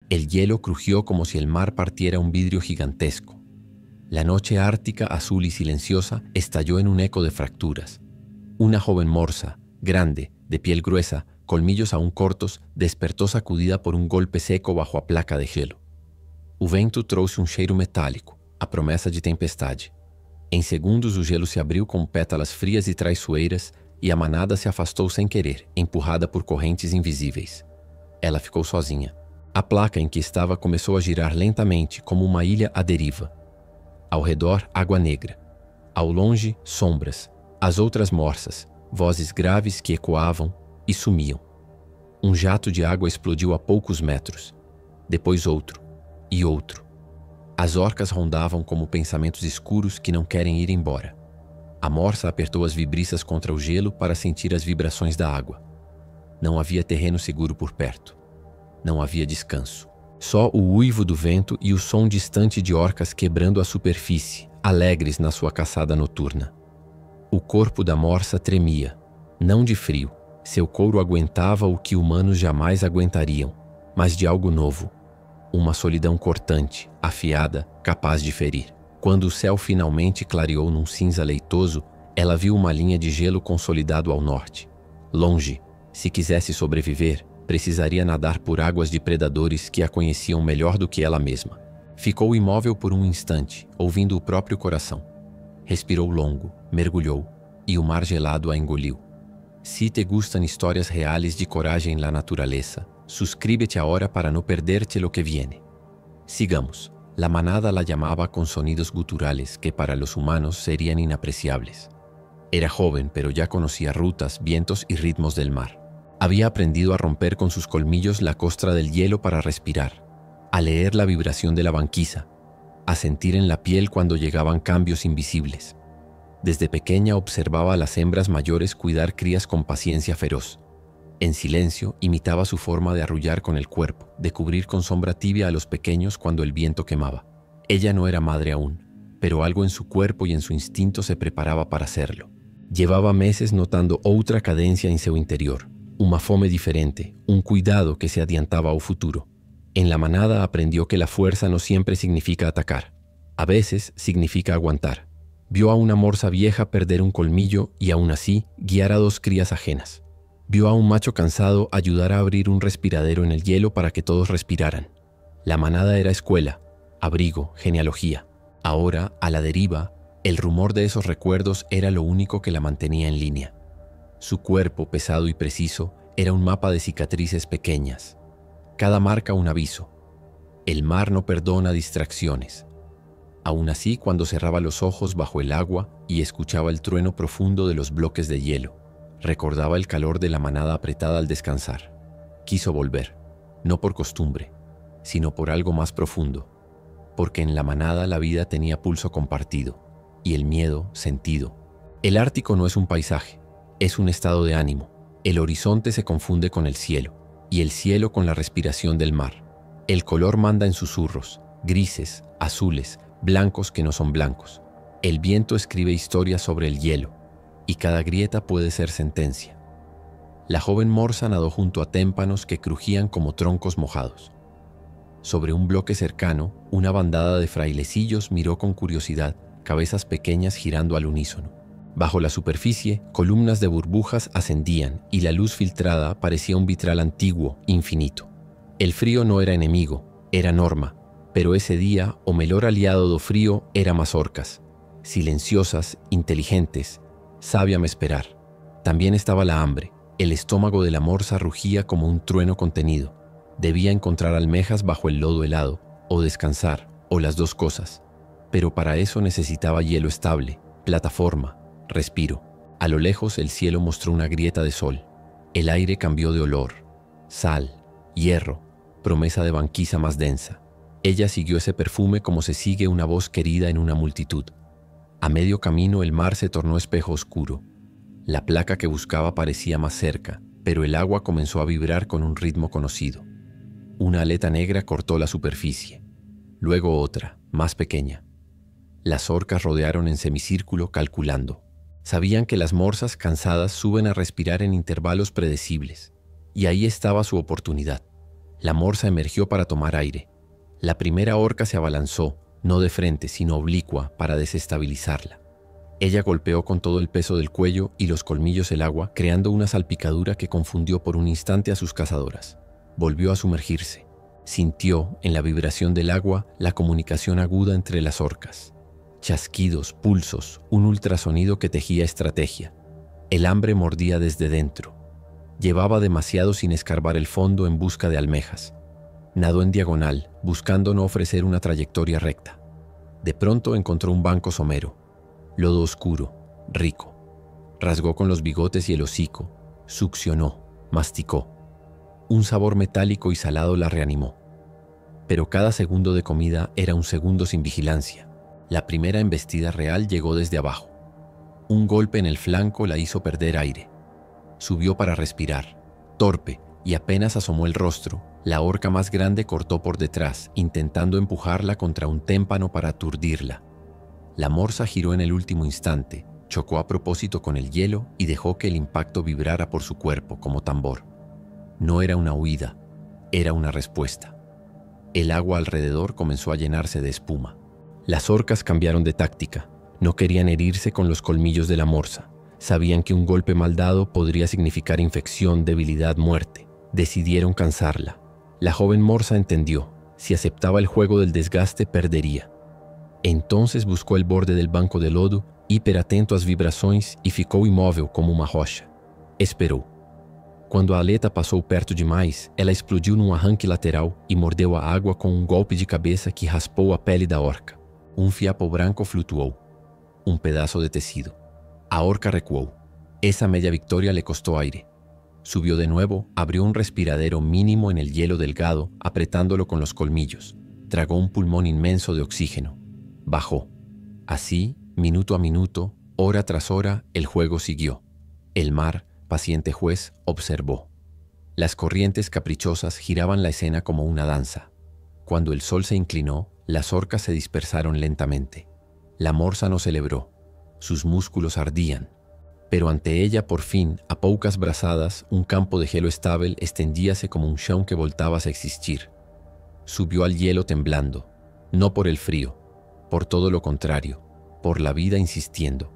El hielo crujió como si el mar partiera un vidrio gigantesco. La noche ártica, azul y silenciosa, estalló en un eco de fracturas. Una joven morsa, grande, de piel gruesa, colmillos aún cortos, despertó sacudida por un golpe seco bajo a placa de gelo. O vento trouxe cheiro metálico, a promessa de tempestade. Em segundos o gelo se abriu com pétalas frias e traiçoeiras e a manada se afastou sem querer, empurrada por correntes invisíveis. Ela ficou sozinha. A placa em que estava começou a girar lentamente, como uma ilha à deriva. Ao redor, água negra. Ao longe, sombras. As outras morsas, vozes graves que ecoavam e sumiam. Um jato de água explodiu a poucos metros. Depois outro. E outro. As orcas rondavam como pensamentos escuros que não querem ir embora. A morsa apertou as vibriças contra o gelo para sentir as vibrações da água. Não havia terreno seguro por perto. Não havia descanso. Só o uivo do vento e o som distante de orcas quebrando a superfície, alegres na sua caçada noturna. O corpo da morsa tremia, não de frio. Seu couro aguentava o que humanos jamais aguentariam, mas de algo novo. Uma solidão cortante, afiada, capaz de ferir. Quando o céu finalmente clareou num cinza leitoso, ela viu uma linha de gelo consolidado ao norte. Longe, se quisesse sobreviver, precisaria nadar por águas de predadores que a conheciam melhor do que ela mesma. Ficou imóvel por um instante, ouvindo o próprio coração. Respirou longo, mergulhou, e o mar gelado a engoliu. Si te gustan historias reales de coragem en la naturaleza, suscríbete ahora para no perderte lo que viene. Sigamos. La manada la llamaba con sonidos guturales que para los humanos serían inapreciables. Era joven, pero ya conocía rutas, vientos y ritmos del mar. Había aprendido a romper con sus colmillos la costra del hielo para respirar, a leer la vibración de la banquisa, a sentir en la piel cuando llegaban cambios invisibles. Desde pequeña observaba a las hembras mayores cuidar crías con paciencia feroz. En silencio imitaba su forma de arrullar con el cuerpo, de cubrir con sombra tibia a los pequeños cuando el viento quemaba. Ella no era madre aún, pero algo en su cuerpo y en su instinto se preparaba para hacerlo. Llevaba meses notando outra cadencia en seu interior, uma fome diferente, un cuidado que se adiantaba ao futuro. En la manada aprendió que la fuerza no siempre significa atacar. A veces significa aguantar. Vio a una morsa vieja perder un colmillo y aún así guiar a dos crías ajenas. Vio a un macho cansado ayudar a abrir un respiradero en el hielo para que todos respiraran. La manada era escuela, abrigo, genealogía. Ahora, a la deriva, el rumor de esos recuerdos era lo único que la mantenía en línea. Su cuerpo, pesado y preciso, era un mapa de cicatrices pequeñas. Cada marca un aviso. El mar no perdona distracciones. Aún así, cuando cerraba los ojos bajo el agua y escuchaba el trueno profundo de los bloques de hielo, recordaba el calor de la manada apretada al descansar. Quiso volver, no por costumbre, sino por algo más profundo, porque en la manada la vida tenía pulso compartido y el miedo sentido. El Ártico no es un paisaje, es un estado de ánimo. El horizonte se confunde con el cielo y el cielo con la respiración del mar. El color manda en susurros, grises, azules, blancos que no son blancos. El viento escribe historias sobre el hielo y cada grieta puede ser sentencia. La joven morsa nadó junto a témpanos que crujían como troncos mojados. Sobre un bloque cercano, una bandada de frailecillos miró con curiosidad, cabezas pequeñas girando al unísono. Bajo la superficie, columnas de burbujas ascendían y la luz filtrada parecía un vitral antiguo, infinito. El frío no era enemigo, era norma, pero ese día o melhor aliado do frío era mazorcas, silenciosas, inteligentes, sábiame esperar. También estaba la hambre. El estómago de la morsa rugía como un trueno contenido. Debía encontrar almejas bajo el lodo helado, o descansar, o las dos cosas. Pero para eso necesitaba hielo estable, plataforma, respiro. A lo lejos el cielo mostró una grieta de sol. El aire cambió de olor. Sal, hierro, promesa de banquisa más densa. Ella siguió ese perfume como se sigue una voz querida en una multitud. A medio camino el mar se tornó espejo oscuro. La placa que buscaba parecía más cerca, pero el agua comenzó a vibrar con un ritmo conocido. Una aleta negra cortó la superficie. Luego otra, más pequeña. Las orcas rodearon en semicírculo calculando. Sabían que las morsas cansadas suben a respirar en intervalos predecibles. Y ahí estaba su oportunidad. La morsa emergió para tomar aire. La primera orca se abalanzó, no de frente, sino oblicua, para desestabilizarla. Ella golpeó con todo el peso del cuello y los colmillos el agua, creando una salpicadura que confundió por un instante a sus cazadoras. Volvió a sumergirse. Sintió, en la vibración del agua, la comunicación aguda entre las orcas. Chasquidos, pulsos, un ultrasonido que tejía estrategia. El hambre mordía desde dentro. Llevaba demasiado sin escarbar el fondo en busca de almejas. Nadó en diagonal, buscando no ofrecer una trayectoria recta. De pronto encontró un banco somero. Lodo oscuro, rico. Rasgó con los bigotes y el hocico. Succionó, masticó. Un sabor metálico y salado la reanimó. Pero cada segundo de comida era un segundo sin vigilancia. La primera embestida real llegó desde abajo. Un golpe en el flanco la hizo perder aire. Subió para respirar. Torpe, y apenas asomó el rostro, la orca más grande cortó por detrás, intentando empujarla contra un témpano para aturdirla. La morsa giró en el último instante, chocó a propósito con el hielo y dejó que el impacto vibrara por su cuerpo como tambor. No era una huida, era una respuesta. El agua alrededor comenzó a llenarse de espuma. Las orcas cambiaron de táctica. No querían herirse con los colmillos de la morsa. Sabían que un golpe mal dado podría significar infección, debilidad, muerte. Decidieron cansarla. La joven morsa entendió. Si aceptaba el juego del desgaste, perderia. Entonces buscou el borde del banco de lodo, hiperatento às vibrações, e ficou imóvel como uma rocha. Esperou. Quando a aleta passou perto demais, ela explodiu num arranque lateral e mordeu a água com um golpe de cabeça que raspou a pele da orca. Um fiapo branco flutuou. Un pedazo de tecido. A orca recuó. Esa media victoria le costó aire. Subió de nuevo, abrió un respiradero mínimo en el hielo delgado, apretándolo con los colmillos. Tragó un pulmón inmenso de oxígeno. Bajó. Así, minuto a minuto, hora tras hora, el juego siguió. El mar, paciente juez, observó. Las corrientes caprichosas giraban la escena como una danza. Cuando el sol se inclinó, las orcas se dispersaron lentamente. La morsa no celebró. Sus músculos ardían. Pero ante ella, por fin, a poucas brazadas, un campo de hielo estable extendíase como un chão que voltaba a existir. Subió al hielo temblando, no por el frío, por todo lo contrario, por la vida insistiendo.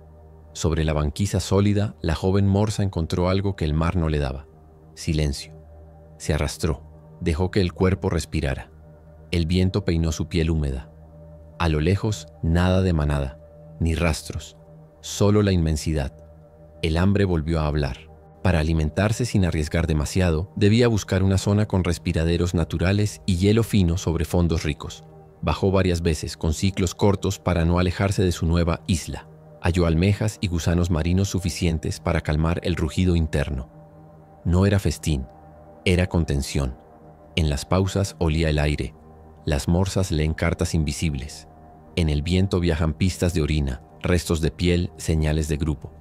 Sobre la banquisa sólida, la joven morsa encontró algo que el mar no le daba: silencio. Se arrastró, dejó que el cuerpo respirara. El viento peinó su piel húmeda. A lo lejos, nada de manada, ni rastros, solo la inmensidad. El hambre volvió a hablar. Para alimentarse sin arriesgar demasiado, debía buscar una zona con respiraderos naturales y hielo fino sobre fondos ricos. Bajó varias veces con ciclos cortos para no alejarse de su nueva isla. Halló almejas y gusanos marinos suficientes para calmar el rugido interno. No era festín, era contención. En las pausas olía el aire. Las morsas leen cartas invisibles. En el viento viajan pistas de orina, restos de piel, señales de grupo.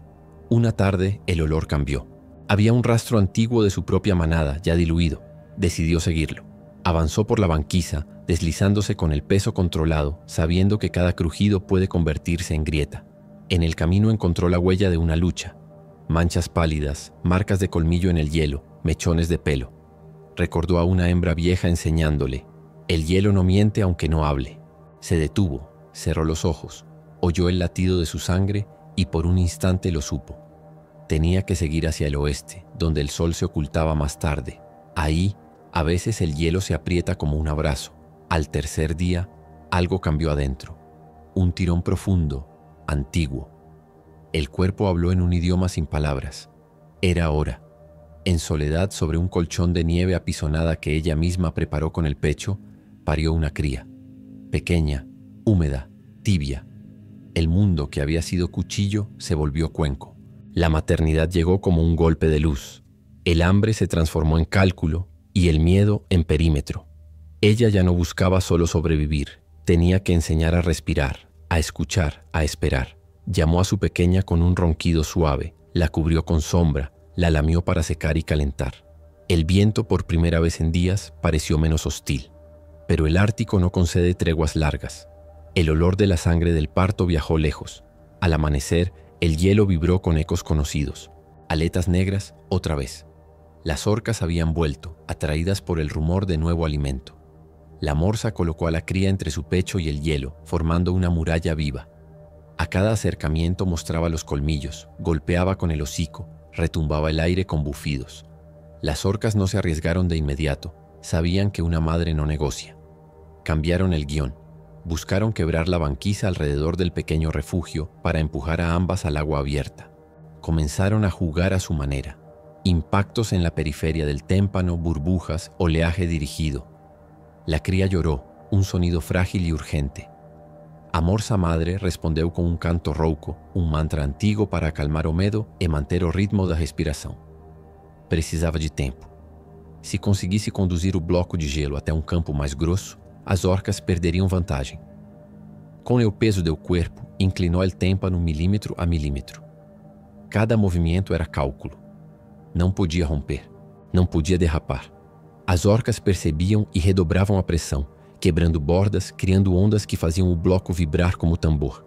Una tarde, el olor cambió. Había un rastro antiguo de su propia manada, ya diluido. Decidió seguirlo. Avanzó por la banquisa, deslizándose con el peso controlado, sabiendo que cada crujido puede convertirse en grieta. En el camino encontró la huella de una lucha. Manchas pálidas, marcas de colmillo en el hielo, mechones de pelo. Recordó a una hembra vieja enseñándole: el hielo no miente aunque no hable. Se detuvo, cerró los ojos, oyó el latido de su sangre y por un instante lo supo. Tenía que seguir hacia el oeste, donde el sol se ocultaba más tarde. Ahí, a veces el hielo se aprieta como un abrazo. Al tercer día, algo cambió adentro. Un tirón profundo, antiguo. El cuerpo habló en un idioma sin palabras. Era hora. En soledad, sobre un colchón de nieve apisonada que ella misma preparó con el pecho, parió una cría. Pequeña, húmeda, tibia. El mundo que había sido cuchillo se volvió cuenco. La maternidad llegó como un golpe de luz. El hambre se transformó en cálculo y el miedo en perímetro. Ella ya no buscaba solo sobrevivir. Tenía que enseñar a respirar, a escuchar, a esperar. Llamó a su pequeña con un ronquido suave, la cubrió con sombra, la lamió para secar y calentar. El viento, por primera vez en días, pareció menos hostil. Pero el Ártico no concede treguas largas. El olor de la sangre del parto viajó lejos. Al amanecer, el hielo vibró con ecos conocidos. Aletas negras, otra vez. Las orcas habían vuelto, atraídas por el rumor de nuevo alimento. La morsa colocó a la cría entre su pecho y el hielo, formando una muralla viva. A cada acercamiento mostraba los colmillos, golpeaba con el hocico, retumbaba el aire con bufidos. Las orcas no se arriesgaron de inmediato, sabían que una madre no negocia. Cambiaron el guión. Buscaron quebrar la banquisa alrededor del pequeño refugio para empujar a ambas al agua abierta. Comenzaron a jugar a su manera. Impactos en la periferia del témpano, burbujas, oleaje dirigido. La cría lloró, un sonido frágil y urgente. A morsa madre respondeu com um canto rouco, um mantra antigo para acalmar o medo e manter o ritmo da respiração. Precisava de tempo. Se conseguisse conduzir o bloco de gelo até um campo mais grosso, as orcas perderiam vantagem. Com o peso do corpo, inclinou o témpano milímetro a milímetro. Cada movimento era cálculo. Não podia romper, não podia derrapar. As orcas percebiam e redobravam a pressão, quebrando bordas, criando ondas que faziam o bloco vibrar como tambor.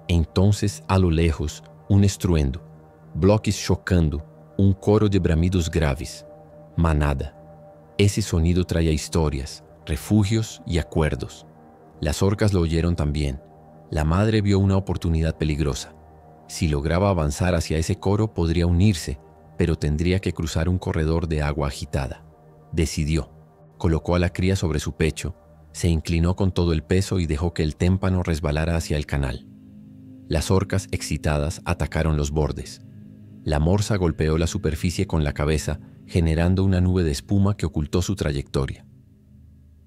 Entonces, a lo lejos, um estruendo, bloques chocando, um coro de bramidos graves. Manada. Ese sonido traía historias, refugios y acuerdos. Las orcas lo oyeron también. La madre vio una oportunidad peligrosa. Si lograba avanzar hacia ese coro, podría unirse, pero tendría que cruzar un corredor de agua agitada. Decidió. Colocó a la cría sobre su pecho, se inclinó con todo el peso y dejó que el témpano resbalara hacia el canal. Las orcas, excitadas, atacaron los bordes. La morsa golpeó la superficie con la cabeza, generando una nube de espuma que ocultó su trayectoria.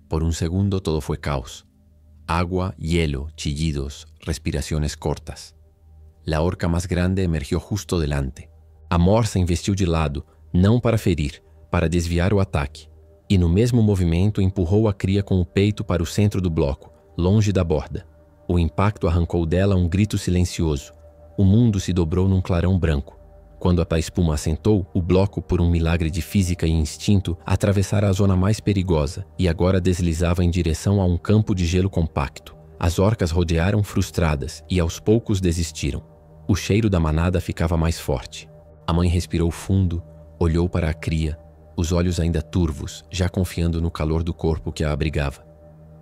Por un segundo todo fue caos. Agua, hielo, chillidos, respiraciones cortas. La orca más grande emergió justo delante. A morsa investiu de lado, não para ferir, para desviar o ataque. E no mesmo movimento empurrou a cria com o peito para o centro do bloco, longe da borda. O impacto arrancou dela um grito silencioso. O mundo se dobrou num clarão branco. Quando a espuma assentou, o bloco, por um milagre de física e instinto, atravessara a zona mais perigosa e agora deslizava em direção a um campo de gelo compacto. As orcas rodearam frustradas e aos poucos desistiram. O cheiro da manada ficava mais forte. A mãe respirou fundo, olhou para a cria, os olhos ainda turvos, já confiando no calor do corpo que a abrigava,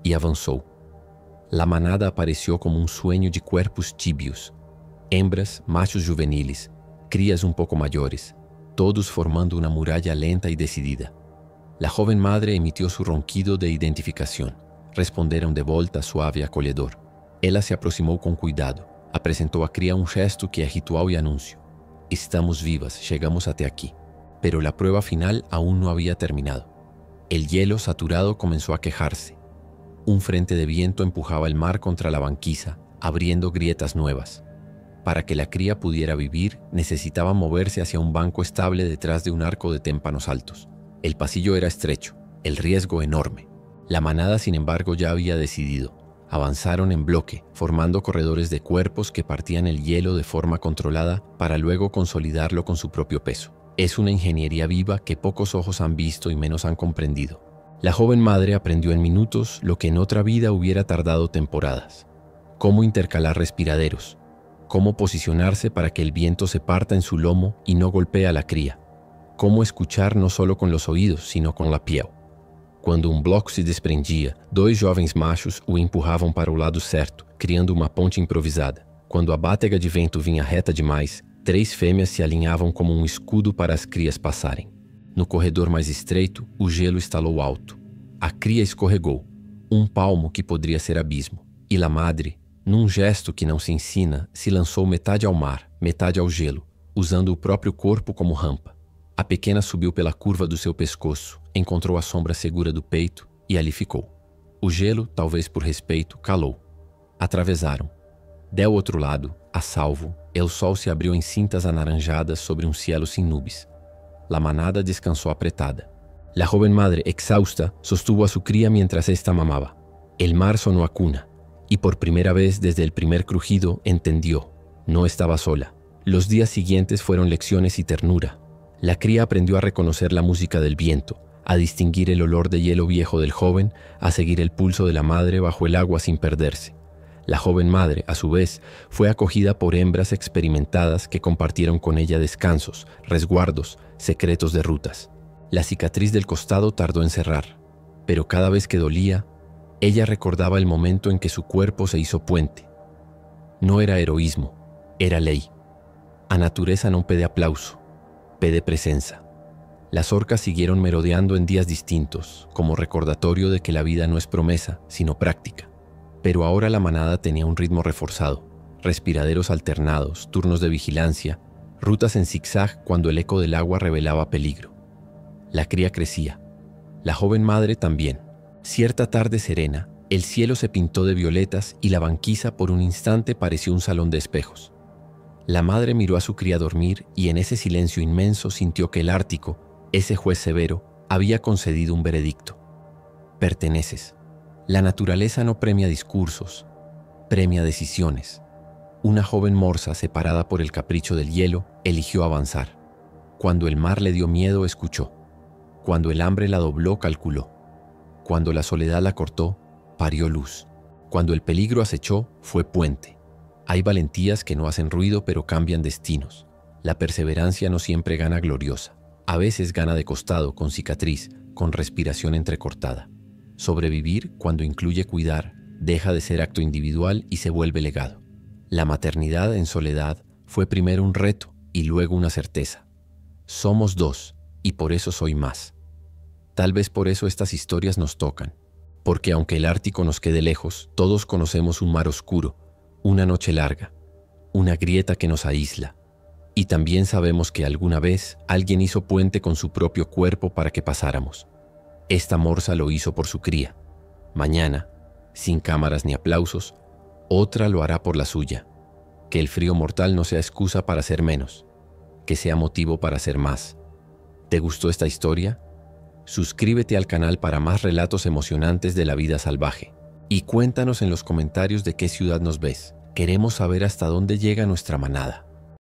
e avançou. La manada apareció como um sueño de cuerpos tíbios. Hembras, machos juveniles, crías un poco mayores, todos formando una muralla lenta y decidida. La joven madre emitió su ronquido de identificación. Responderam de volta suave e acolhedor. Ela se aproximou com cuidado. Apresentou à cria um gesto que é ritual e anúncio. Estamos vivas, chegamos até aqui. Pero la prueba final aún no había terminado. El hielo saturado comenzó a quejarse. Un frente de viento empujaba el mar contra la banquisa, abriendo grietas nuevas. Para que la cría pudiera vivir, necesitaba moverse hacia un banco estable detrás de un arco de témpanos altos. El pasillo era estrecho, el riesgo enorme. La manada, sin embargo, ya había decidido. Avanzaron en bloque, formando corredores de cuerpos que partían el hielo de forma controlada para luego consolidarlo con su propio peso. Es una ingeniería viva que pocos ojos han visto y menos han comprendido. La joven madre aprendió en minutos lo que en otra vida hubiera tardado temporadas. Cómo intercalar respiraderos, cómo posicionarse para que el viento se parta en su lomo y no golpee a la cría, cómo escuchar no solo con los oídos, sino con la piel. Quando um bloco se desprendia, dois jovens machos o empurravam para o lado certo, criando uma ponte improvisada. Quando a bátega de vento vinha reta demais, 3 fêmeas se alinhavam como um escudo para as crias passarem. No corredor mais estreito, o gelo estalou alto. A cria escorregou, um palmo que poderia ser abismo. E la madre, num gesto que não se ensina, se lançou metade ao mar, metade ao gelo, usando o próprio corpo como rampa. A pequena subiu pela curva do seu pescoço, encontrou a sombra segura do peito e ali ficou. O gelo, talvez por respeito, calou. Atravessaram. Del outro lado, a salvo, el sol se abriu em cintas anaranjadas sobre um cielo sem nubes. La manada descansou apretada. La joven madre, exhausta, sostuvo a su cría mientras esta mamaba. El mar sonó a cuna, y por primera vez desde el primer crujido entendió, no estaba sola. Los días siguientes fueron lecciones y ternura. La cría aprendió a reconocer la música del viento, a distinguir el olor de hielo viejo del joven, a seguir el pulso de la madre bajo el agua sin perderse. La joven madre, a su vez, fue acogida por hembras experimentadas que compartieron con ella descansos, resguardos, secretos de rutas. La cicatriz del costado tardó en cerrar, pero cada vez que dolía, ella recordaba el momento en que su cuerpo se hizo puente. No era heroísmo, era ley. A natureza non pede aplauso, pede presenza. Las orcas siguieron merodeando en días distintos, como recordatorio de que la vida no es promesa, sino práctica. Pero ahora la manada tenía un ritmo reforzado, respiraderos alternados, turnos de vigilancia, rutas en zigzag cuando el eco del agua revelaba peligro. La cría crecía. La joven madre también. Cierta tarde serena, el cielo se pintó de violetas y la banquisa por un instante pareció un salón de espejos. La madre miró a su cría dormir y en ese silencio inmenso sintió que el Ártico, ese juez severo, había concedido un veredicto. Perteneces. La naturaleza no premia discursos, premia decisiones. Una joven morsa, separada por el capricho del hielo, eligió avanzar. Cuando el mar le dio miedo, escuchó. Cuando el hambre la dobló, calculó. Cuando la soledad la cortó, parió luz. Cuando el peligro acechó, fue puente. Hay valentías que no hacen ruido pero cambian destinos. La perseverancia no siempre gana gloriosa. A veces gana de costado, con cicatriz, con respiración entrecortada. Sobrevivir, cuando incluye cuidar, deja de ser acto individual y se vuelve legado. La maternidad en soledad fue primero un reto y luego una certeza. Somos dos y por eso soy más. Tal vez por eso estas historias nos tocan. Porque aunque el Ártico nos quede lejos, todos conocemos un mar oscuro, una noche larga, una grieta que nos aísla. Y también sabemos que alguna vez alguien hizo puente con su propio cuerpo para que pasáramos. Esta morsa lo hizo por su cría. Mañana, sin cámaras ni aplausos, otra lo hará por la suya. Que el frío mortal no sea excusa para ser menos, que sea motivo para ser más. ¿Te gustó esta historia? Suscríbete al canal para más relatos emocionantes de la vida salvaje. Y cuéntanos en los comentarios de qué ciudad nos ves. Queremos saber hasta dónde llega nuestra manada.